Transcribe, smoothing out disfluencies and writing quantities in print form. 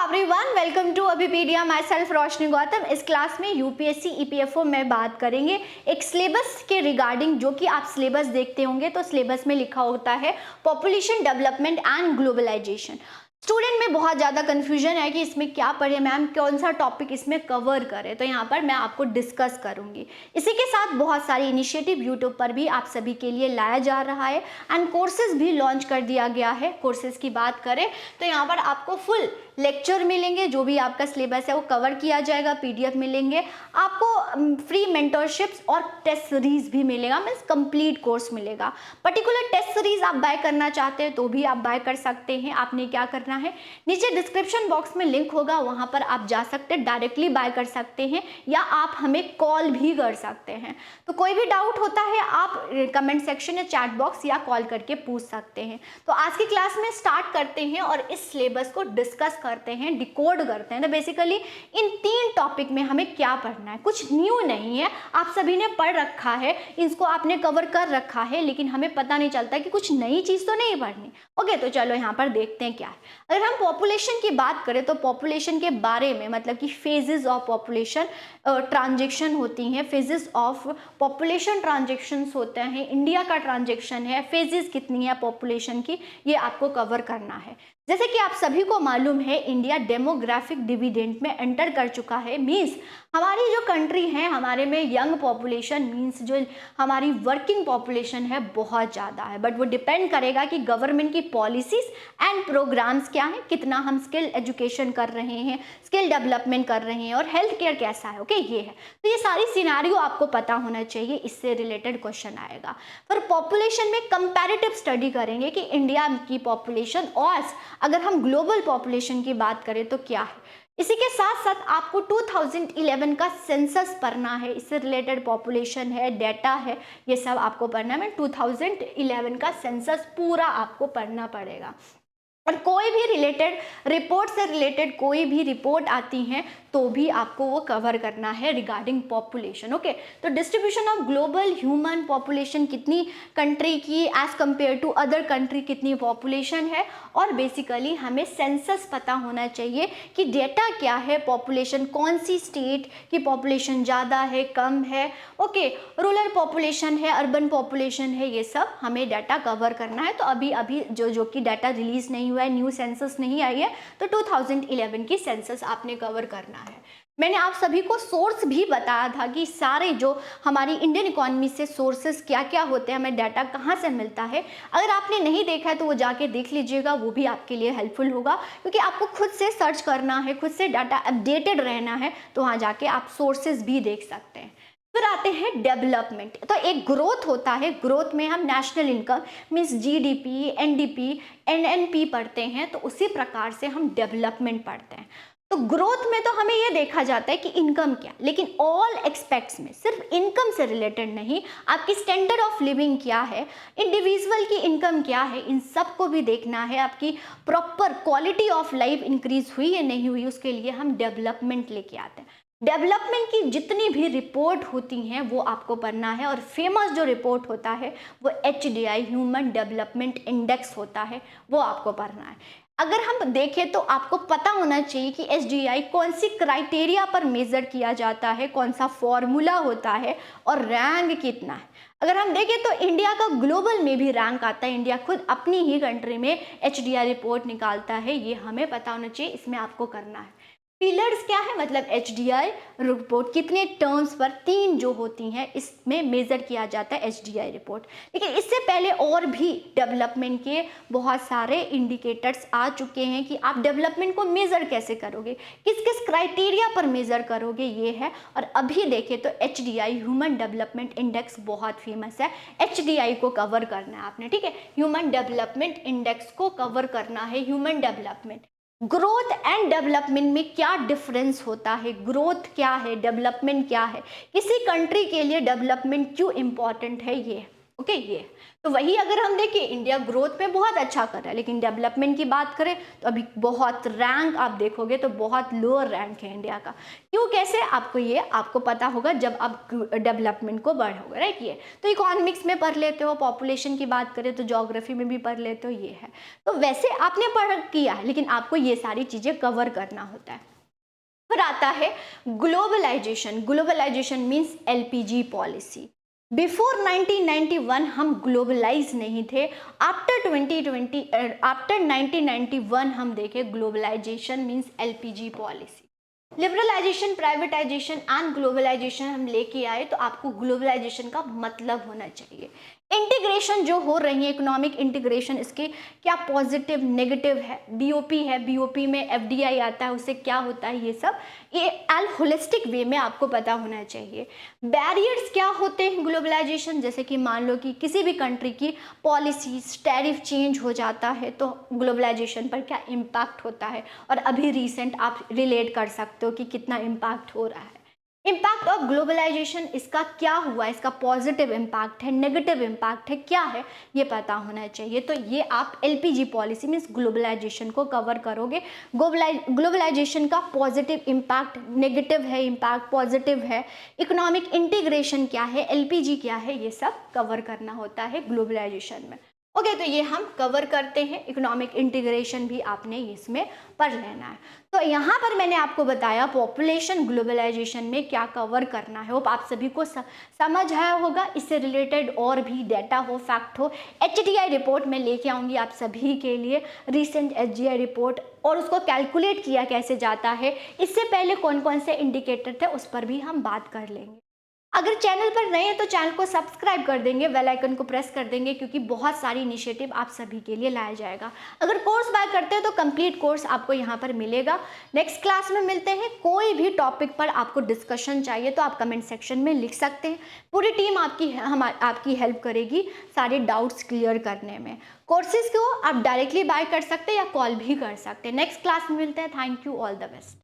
Everyone, welcome to Abhipedia. Myself Roshni Gautam. इस class में UPSC EPFO में बात करेंगे एक सिलेबस के रिगार्डिंग, जो कि आप सिलेबस देखते होंगे तो सिलेबस में लिखा होता है population development and globalisation. Student में बहुत ज़्यादा कन्फ्यूजन है कि इसमें क्या पढ़े मैम, कौन सा टॉपिक इसमें कवर करें, तो यहाँ पर मैं आपको डिस्कस करूँगी। इसी के साथ बहुत सारी इनिशिएटिव यूट्यूब पर भी आप सभी के लिए लाया जा रहा है एंड कोर्सेज भी लॉन्च कर दिया गया है। कोर्सेज की बात करें तो यहाँ पर आपको फुल लेक्चर मिलेंगे, जो भी आपका सिलेबस है वो कवर किया जाएगा, पीडीएफ मिलेंगे आपको, फ्री मेंटरशिप्स और टेस्ट सीरीज भी मिलेगा, मीन्स कंप्लीट कोर्स मिलेगा। पर्टिकुलर टेस्ट सीरीज आप बाय करना चाहते हैं तो भी आप बाय कर सकते हैं। आपने क्या करना है, नीचे डिस्क्रिप्शन बॉक्स में लिंक होगा, वहां पर आप जा सकते हैं, डायरेक्टली बाय कर सकते हैं या आप हमें कॉल भी कर सकते हैं। तो कोई भी डाउट होता है आप कमेंट सेक्शन या चैट बॉक्स या कॉल करके पूछ सकते हैं। तो आज की क्लास में स्टार्ट करते हैं और इस सिलेबस को डिस्कस करते हैं, डिकोड करते हैं। तो बेसिकली इन तीन टॉपिक में हमें क्या पढ़ना है, कुछ न्यू नहीं है, आप सभी ने पढ़ रखा है, इसको आपने कवर कर रखा है, लेकिन हमें पता नहीं चलता कि कुछ नई चीज़ तो नहीं पढ़नी। ओके, तो चलो यहाँ पर देखते हैं क्या है। अगर हम पॉपुलेशन की बात करें तो पॉपुलेशन के बारे में, मतलब कि फेजेस ऑफ पॉपुलेशन ट्रांजेक्शन होती हैं, फेजेस ऑफ पॉपुलेशन ट्रांजेक्शंस होते हैं, इंडिया का ट्रांजेक्शन है, फेजेस कितनी है पॉपुलेशन की, ये आपको कवर करना है। जैसे कि आप सभी को मालूम है, इंडिया डेमोग्राफिक डिविडेंड में एंटर कर चुका है। मीन्स हमारी जो कंट्री है, हमारे में यंग पॉपुलेशन, मीन्स जो हमारी वर्किंग पॉपुलेशन है बहुत ज़्यादा है, बट वो डिपेंड करेगा कि गवर्नमेंट की पॉलिसीज़ एंड प्रोग्राम्स क्या हैं, कितना हम स्किल एजुकेशन कर रहे हैं, स्किल डेवलपमेंट कर रहे हैं और हेल्थ केयर कैसा है। ओके, ये है। तो ये सारी सिनारियो आपको पता होना चाहिए, इससे रिलेटेड क्वेश्चन आएगा। फिर पॉपुलेशन में कंपैरेटिव स्टडी करेंगे कि इंडिया की पॉपुलेशन और अगर हम ग्लोबल पॉपुलेशन की बात करें तो क्या है। इसी के साथ साथ आपको 2011 का सेंसस पढ़ना है, इससे रिलेटेड पॉपुलेशन है, डेटा है, ये सब आपको पढ़ना है। 2011 का सेंसस पूरा आपको पढ़ना पड़ेगा। और कोई भी रिलेटेड रिपोर्ट से रिलेटेड कोई भी रिपोर्ट आती हैं तो भी आपको वो कवर करना है रिगार्डिंग पॉपुलेशन। ओके, तो distribution of global human population, कितनी कंट्री की as compare to other country कितनी पॉपुलेशन है, और बेसिकली हमें सेंसस पता होना चाहिए कि डेटा क्या है, पॉपुलेशन कौन सी स्टेट की पॉपुलेशन ज़्यादा है, कम है, ओके, रूरल पॉपुलेशन है, अर्बन पॉपुलेशन है, ये सब हमें डाटा कवर करना है। तो अभी अभी जो कि डाटा रिलीज नहीं हुआ है, न्यू सेंसस नहीं आई है, तो 2011 की सेंसस आपने कवर करना है। मैंने आप सभी को सोर्स भी बताया था कि सारे जो हमारी इंडियन इकोनॉमी से सोर्सेस क्या क्या होते हैं, हमें डाटा कहाँ से मिलता है। अगर आपने नहीं देखा है तो वो जाके देख लीजिएगा, वो भी आपके लिए हेल्पफुल होगा, क्योंकि आपको खुद से सर्च करना है, खुद से डाटा अपडेटेड रहना है, तो वहाँ जाके आप सोर्सेज भी देख सकते हैं। फिर आते हैं डेवलपमेंट। तो एक ग्रोथ होता है, ग्रोथ में हम national income means GDP, NDP, NNP पढ़ते हैं, तो उसी प्रकार से हम डेवलपमेंट पढ़ते हैं। तो ग्रोथ में तो हमें यह देखा जाता है कि इनकम क्या, लेकिन ऑल एक्सपेक्ट्स में सिर्फ इनकम से रिलेटेड नहीं, आपकी स्टैंडर्ड ऑफ लिविंग क्या है, इंडिविजुअल की इनकम क्या है, इन सब को भी देखना है। आपकी proper quality of life increase हुई या नहीं हुई, उसके लिए हम डेवलपमेंट लेके आते हैं। डेवलपमेंट की जितनी भी रिपोर्ट होती हैं वो आपको पढ़ना है, और फेमस जो रिपोर्ट होता है वो HDI ह्यूमन डेवलपमेंट इंडेक्स होता है, वो आपको पढ़ना है। अगर हम देखें तो आपको पता होना चाहिए कि HDI कौन सी क्राइटेरिया पर मेज़र किया जाता है, कौन सा फॉर्मूला होता है और रैंक कितना है। अगर हम देखें तो इंडिया का ग्लोबल में भी रैंक आता है, इंडिया खुद अपनी ही कंट्री में HDI रिपोर्ट निकालता है, ये हमें पता होना चाहिए, इसमें आपको करना है। पिलर्स क्या है, मतलब HDI रिपोर्ट कितने टर्म्स पर, 3 जो होती हैं, इसमें मेज़र किया जाता है HDI रिपोर्ट। लेकिन इससे पहले और भी डेवलपमेंट के बहुत सारे इंडिकेटर्स आ चुके हैं कि आप डेवलपमेंट को मेज़र कैसे करोगे, किस किस क्राइटेरिया पर मेज़र करोगे, ये है। और अभी देखें तो HDI ह्यूमन डेवलपमेंट इंडेक्स बहुत फेमस है, HDI को कवर करना है आपने, ठीक है, ह्यूमन डेवलपमेंट इंडेक्स को कवर करना है। Human development, growth and development में क्या डिफरेंस होता है, ग्रोथ क्या है, डेवलपमेंट क्या है, किसी कंट्री के लिए डेवलपमेंट क्यों इम्पॉर्टेंट है, ये ओके ये तो वही अगर हम देखें इंडिया ग्रोथ में बहुत अच्छा कर रहा है, लेकिन डेवलपमेंट की बात करें तो अभी बहुत रैंक आप देखोगे तो बहुत लोअर रैंक है इंडिया का। क्यों, कैसे, आपको पता होगा जब आप डेवलपमेंट को बढ़ोगे, राइट। ये तो इकोनॉमिक्स में पढ़ लेते हो, पॉपुलेशन की बात करें तो ज्योग्राफी में भी पढ़ लेते हो, ये है। तो वैसे आपने पढ़ किया है, लेकिन आपको ये सारी चीज़ें कवर करना होता है। फिर आता है globalisation. Globalisation means LPG policy. Before 1991 हम ग्लोबलाइज नहीं थे। आफ्टर 1991 हम देखें globalisation means LPG policy. Liberalisation, privatisation and globalisation हम लेके आए, तो आपको ग्लोबलाइजेशन का मतलब होना चाहिए। इंटीग्रेशन जो हो रही है, इकोनॉमिक इंटीग्रेशन, इसके क्या पॉजिटिव नेगेटिव है। बीओपी है, बीओपी में एफडीआई आता है, उससे क्या होता है, ये सब ये एल होलिस्टिक वे में आपको पता होना चाहिए। बैरियर्स क्या होते हैं ग्लोबलाइजेशन, जैसे कि मान लो कि किसी भी कंट्री की पॉलिसीज, टैरिफ चेंज हो जाता है तो ग्लोबलाइजेशन पर क्या इम्पैक्ट होता है, और अभी रिसेंट आप रिलेट कर सकते हो कि कितना इम्पैक्ट हो रहा है। इम्पैक्ट ऑफ ग्लोबलाइजेशन, इसका क्या हुआ, इसका पॉजिटिव इम्पैक्ट है, नेगेटिव इम्पैक्ट है, क्या है, ये पता होना चाहिए। तो ये आप एलपीजी पॉलिसी मीन्स ग्लोबलाइजेशन को कवर करोगे। ग्लोबलाइजेशन का पॉजिटिव इम्पैक्ट, नेगेटिव है इम्पैक्ट, पॉजिटिव है, इकोनॉमिक इंटीग्रेशन क्या है, एलपीजी क्या है, ये सब कवर करना होता है ग्लोबलाइजेशन में। ओके तो ये हम कवर करते हैं। इकोनॉमिक इंटीग्रेशन भी आपने इसमें पढ़ लेना है। तो यहाँ पर मैंने आपको बताया पॉपुलेशन ग्लोबलाइजेशन में क्या कवर करना है। होप आप सभी को समझ आया होगा। इससे रिलेटेड और भी डाटा हो, फैक्ट हो, एचडीआई रिपोर्ट में लेके आऊँगी आप सभी के लिए, रिसेंट एचडीआई रिपोर्ट, और उसको कैलकुलेट किया कैसे जाता है, इससे पहले कौन कौन से इंडिकेटर थे उस पर भी हम बात कर लेंगे। अगर चैनल पर नए हैं तो चैनल को सब्सक्राइब कर देंगे, बेल आइकन को प्रेस कर देंगे, क्योंकि बहुत सारी इनिशिएटिव आप सभी के लिए लाया जाएगा। अगर कोर्स बाय करते हो तो कंप्लीट कोर्स आपको यहाँ पर मिलेगा। नेक्स्ट क्लास में मिलते हैं। कोई भी टॉपिक पर आपको डिस्कशन चाहिए तो आप कमेंट सेक्शन में लिख सकते हैं। पूरी टीम आपकी हेल्प करेगी सारे डाउट्स क्लियर करने में। कोर्सेज को आप डायरेक्टली बाय कर सकते हैं या कॉल भी कर सकते हैं। नेक्स्ट क्लास में मिलते हैं। Thank you, all the best.